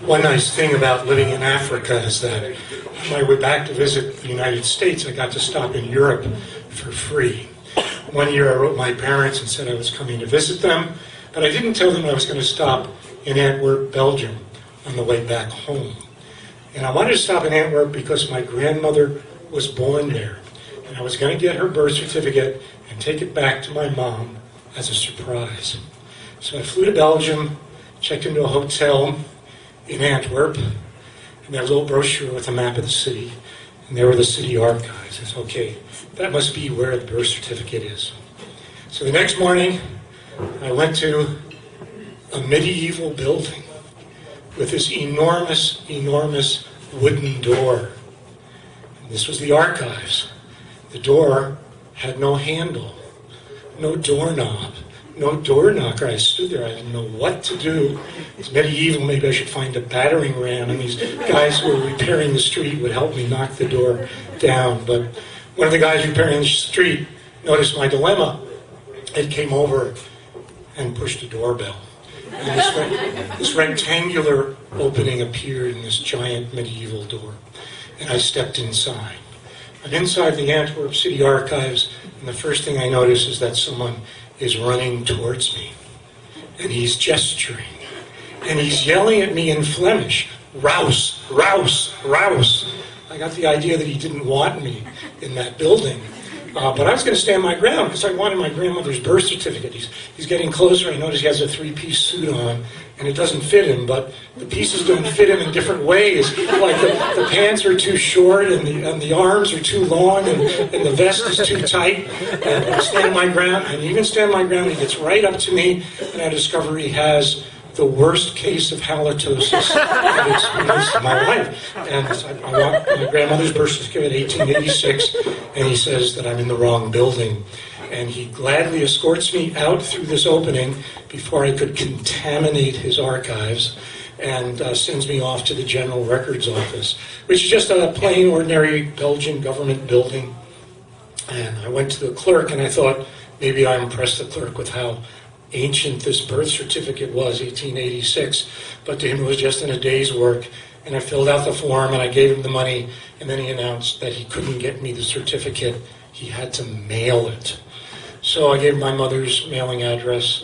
One nice thing about living in Africa is that on my way back to visit the United States, I got to stop in Europe for free. One year I wrote my parents and said I was coming to visit them, but I didn't tell them I was going to stop in Antwerp, Belgium on the way back home. And I wanted to stop in Antwerp because my grandmother was born there. And I was going to get her birth certificate and take it back to my mom as a surprise. So I flew to Belgium, checked into a hotel in Antwerp, and there was a little brochure with a map of the city, and there were the city archives. I said, okay, that must be where the birth certificate is. So the next morning, I went to a medieval building with this enormous, enormous wooden door. And this was the archives. The door had no handle, no doorknob, no door knocker. I stood there, I didn't know what to do. It's medieval, maybe I should find a battering ram, and these guys who were repairing the street would help me knock the door down. But one of the guys repairing the street noticed my dilemma and came over and pushed a doorbell. And this rectangular opening appeared in this giant medieval door, and I stepped inside. I'm inside the Antwerp City Archives, and the first thing I notice is that someone is running towards me, and he's gesturing, and he's yelling at me in Flemish, "Raus, raus, raus." I got the idea that he didn't want me in that building, but I was going to stand my ground because I wanted my grandmother's birth certificate. He's getting closer. I notice he has a three-piece suit on, and it doesn't fit him, but the pieces don't fit him in different ways. Like the pants are too short, and the arms are too long, and the vest is too tight. And I stand my ground, and even stand my ground, he gets right up to me, and I discover he has the worst case of halitosis I've experienced in my life. And I want my grandmother's birth certificate, 1886, and he says that I'm in the wrong building. And he gladly escorts me out through this opening before I could contaminate his archives, and sends me off to the General Records Office, which is just a plain, ordinary Belgian government building. And I went to the clerk, and I thought maybe I impressed the clerk with how ancient this birth certificate was, 1886, but to him it was just in a day's work. And I filled out the form, and I gave him the money, and then he announced that he couldn't get me the certificate, he had to mail it. So I gave my mother's mailing address,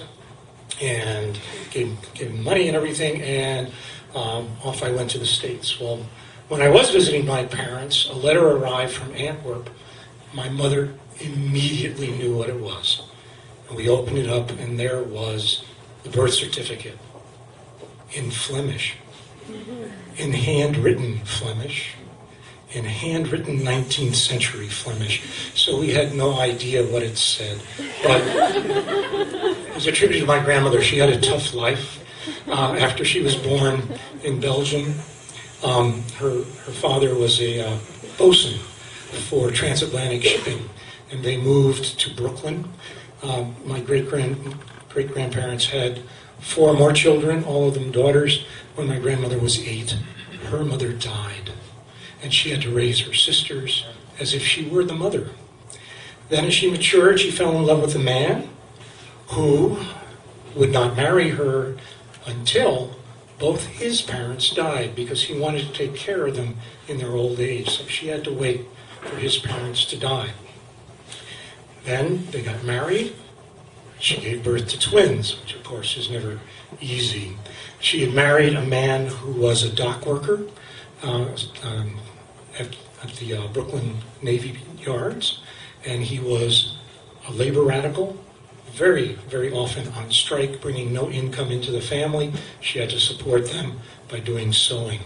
and gave him money and everything, and off I went to the States. Well, when I was visiting my parents, a letter arrived from Antwerp. My mother immediately knew what it was. And we opened it up, and there was the birth certificate in Flemish, in handwritten Flemish, in handwritten 19th century Flemish. So we had no idea what it said. But it was attributed to my grandmother. She had a tough life. After she was born in Belgium, her father was a bosun for transatlantic shipping, and they moved to Brooklyn. My great-grandparents had 4 more children, all of them daughters. When my grandmother was 8, her mother died, and she had to raise her sisters as if she were the mother. Then as she matured, she fell in love with a man who would not marry her until both his parents died, because he wanted to take care of them in their old age. So she had to wait for his parents to die. Then they got married. She gave birth to twins, which of course is never easy. She had married a man who was a dock worker at the Brooklyn Navy Yards, and he was a labor radical, very, very often on strike, bringing no income into the family. She had to support them by doing sewing.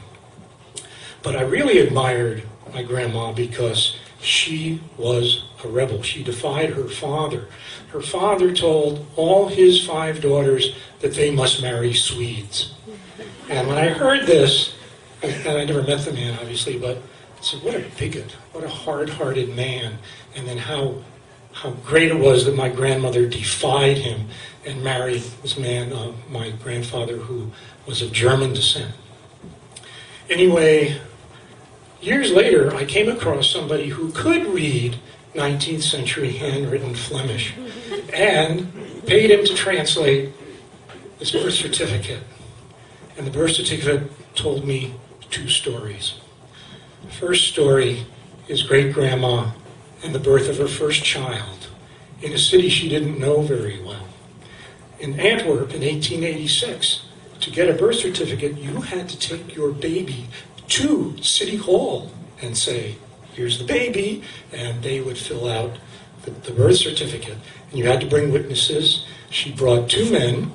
But I really admired my grandma because she was a rebel. She defied her father. Her father told all his 5 daughters that they must marry Swedes. And when I heard this, and I never met the man, obviously, but I said, what a bigot, what a hard-hearted man. And then how great it was that my grandmother defied him and married this man, my grandfather, who was of German descent. Anyway, years later, I came across somebody who could read 19th century handwritten Flemish and paid him to translate this birth certificate. And the birth certificate told me two stories. The first story is great-grandma and the birth of her first child in a city she didn't know very well. In Antwerp in 1886, to get a birth certificate, you had to take your baby to City Hall and say, here's the baby, and they would fill out the birth certificate. And you had to bring witnesses. She brought two men,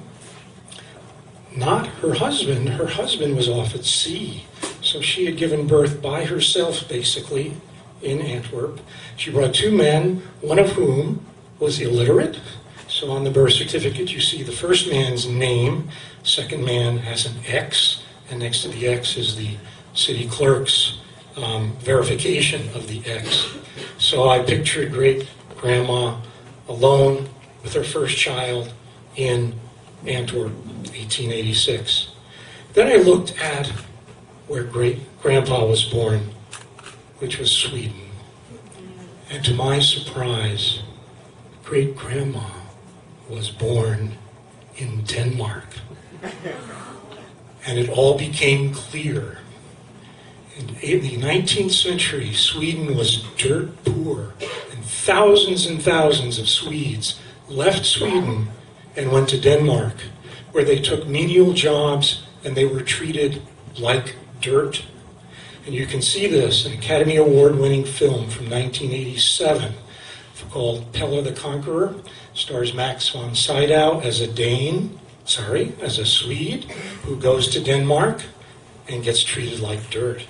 not her husband. Her husband was off at sea. So she had given birth by herself, basically, in Antwerp. She brought two men, one of whom was illiterate. So on the birth certificate, you see the first man's name, second man has an X, and next to the X is the city clerk's verification of the X. So I pictured great-grandma alone with her first child in Antwerp, 1886. Then I looked at where great-grandpa was born, which was Sweden. And to my surprise, great-grandma was born in Denmark. And it all became clear. In the 19th century, Sweden was dirt poor, and thousands of Swedes left Sweden and went to Denmark, where they took menial jobs and they were treated like dirt. And you can see this, an Academy Award-winning film from 1987 called Pelle the Conqueror. Stars Max von Sydow as as a Swede who goes to Denmark and gets treated like dirt.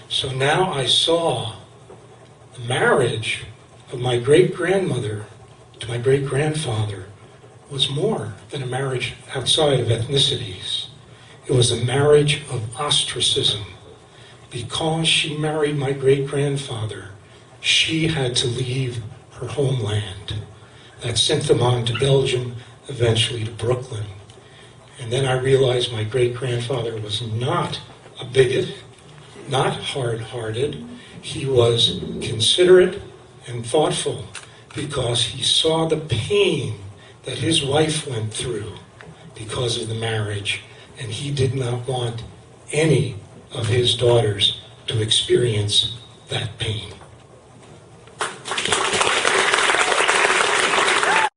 So now I saw the marriage of my great-grandmother to my great-grandfather was more than a marriage outside of ethnicities. It was a marriage of ostracism. Because she married my great-grandfather, she had to leave her homeland. That sent them on to Belgium, eventually to Brooklyn. And then I realized my great-grandfather was not a bigot, not hard-hearted. He was considerate and thoughtful because he saw the pain that his wife went through because of the marriage, and he did not want any of his daughters to experience that pain.